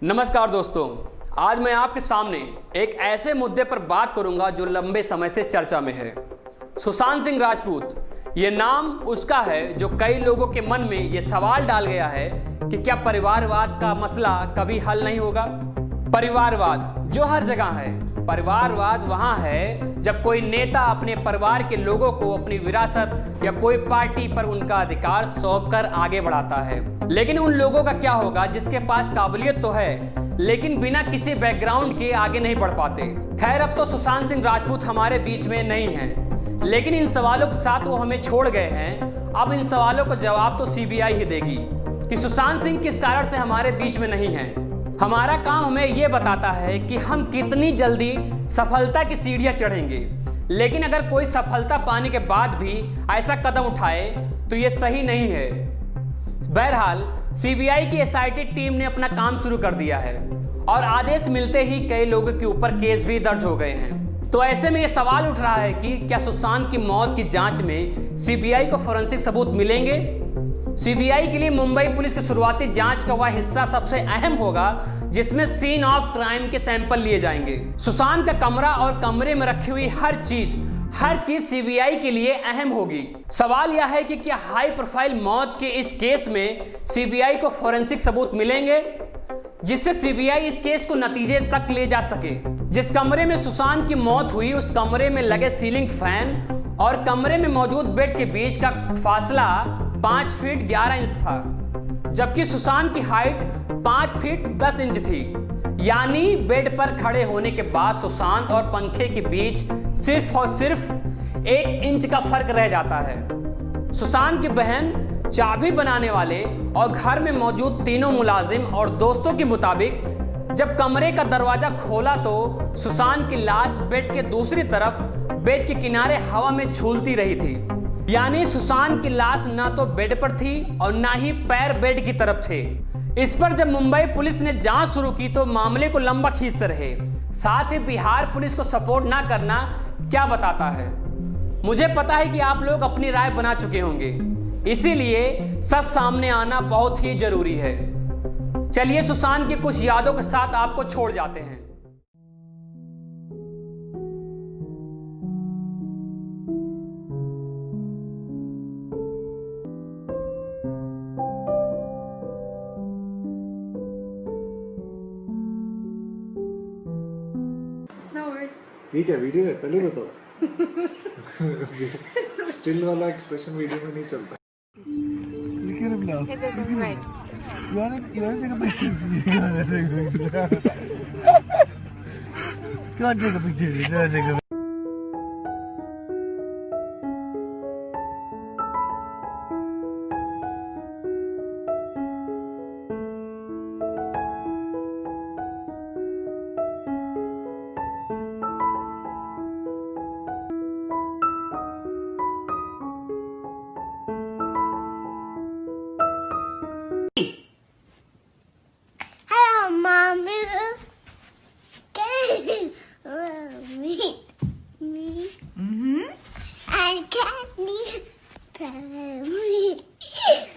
नमस्कार दोस्तों, आज मैं आपके सामने एक ऐसे मुद्दे पर बात करूंगा जो लंबे समय से चर्चा में है। सुशांत सिंह राजपूत, ये नाम उसका है जो कई लोगों के मन में ये सवाल डाल गया है कि क्या परिवारवाद का मसला कभी हल नहीं होगा। परिवारवाद जो हर जगह है, परिवारवाद वहां है जब कोई नेता अपने परिवार के लोगों को अपनी विरासत या कोई पार्टी पर उनका अधिकार सौंपकर आगे बढ़ाता है। लेकिन उन लोगों का क्या होगा जिसके पास काबिलियत तो है लेकिन बिना किसी बैकग्राउंड के आगे नहीं बढ़ पाते। खैर, अब तो सुशांत सिंह राजपूत हमारे बीच में नहीं है, लेकिन इन सवालों के साथ वो हमें छोड़ गए हैं। अब इन सवालों का जवाब तो सीबीआई ही देगी कि सुशांत सिंह किस कारण से हमारे बीच में नहीं है। हमारा काम हमें यह बताता है कि हम कितनी जल्दी सफलता की सीढ़ियां चढ़ेंगे। लेकिन अगर कोई सफलता पाने के बाद भी ऐसा कदम उठाए तो यह सही नहीं है। बहरहाल, सीबीआई की एसआईटी टीम ने अपना काम शुरू कर दिया है और आदेश मिलते ही कई लोगों के ऊपर केस भी दर्ज हो गए हैं। तो ऐसे में यह सवाल उठ रहा है कि क्या सुशांत की मौत की जांच में सीबीआई को फोरेंसिक सबूत मिलेंगे। सीबीआई के लिए मुंबई पुलिस की शुरुआती जांच का वह हिस्सा सबसे अहम होगा जिसमें सीन ऑफ क्राइम के सैंपल लिए जाएंगे। सुशांत का कमरा और कमरे में रखी हुई हर चीज सीबीआई के लिए अहम होगी। सवाल यह है कि क्या हाई प्रोफाइल मौत के इस केस में सीबीआई को फोरेंसिक सबूत मिलेंगे जिससे सीबीआई इस केस को नतीजे तक ले जा सके। जिस कमरे में सुशांत की मौत हुई उस कमरे में लगे सीलिंग फैन और कमरे में मौजूद बेड के बीच का फासला 5 फीट 11 इंच था, जबकि सुशांत की हाइट 5 फीट 10 इंच थी। यानी बेड पर खड़े होने के बाद सुशांत और पंखे के बीच सिर्फ और सिर्फ 1 इंच का फर्क रह जाता है। सुशांत की बहन, चाबी बनाने वाले और घर में मौजूद तीनों मुलाजिम और दोस्तों के मुताबिक जब कमरे का दरवाजा खोला तो सुशांत की लाश बेड के दूसरी तरफ बेड के किनारे हवा में झूलती रही थी। यानी सुशांत की लाश ना तो बेड पर थी और ना ही पैर बेड की तरफ थे। इस पर जब मुंबई पुलिस ने जांच शुरू की तो मामले को लंबा खींचते रहे। साथ ही बिहार पुलिस को सपोर्ट ना करना क्या बताता है। मुझे पता है कि आप लोग अपनी राय बना चुके होंगे, इसीलिए सच सामने आना बहुत ही जरूरी है। चलिए सुशांत की कुछ यादों के साथ आपको छोड़ जाते हैं। ठीक है, वीडियो है, पहले बताओ। स्टिल वाला एक्सप्रेशन वीडियो में नहीं चलता। Hello, Mommy. Can you meet me? And can you play me?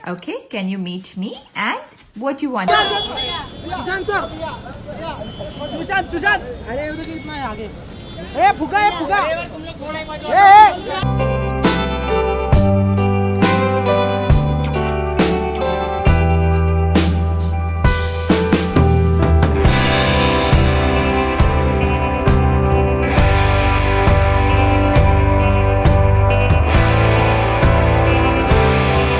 Okay, can you meet me and what you want? Sushant, अरे उधर कितना है आगे? ए फुगा, तुम लोग थोड़ा एक बार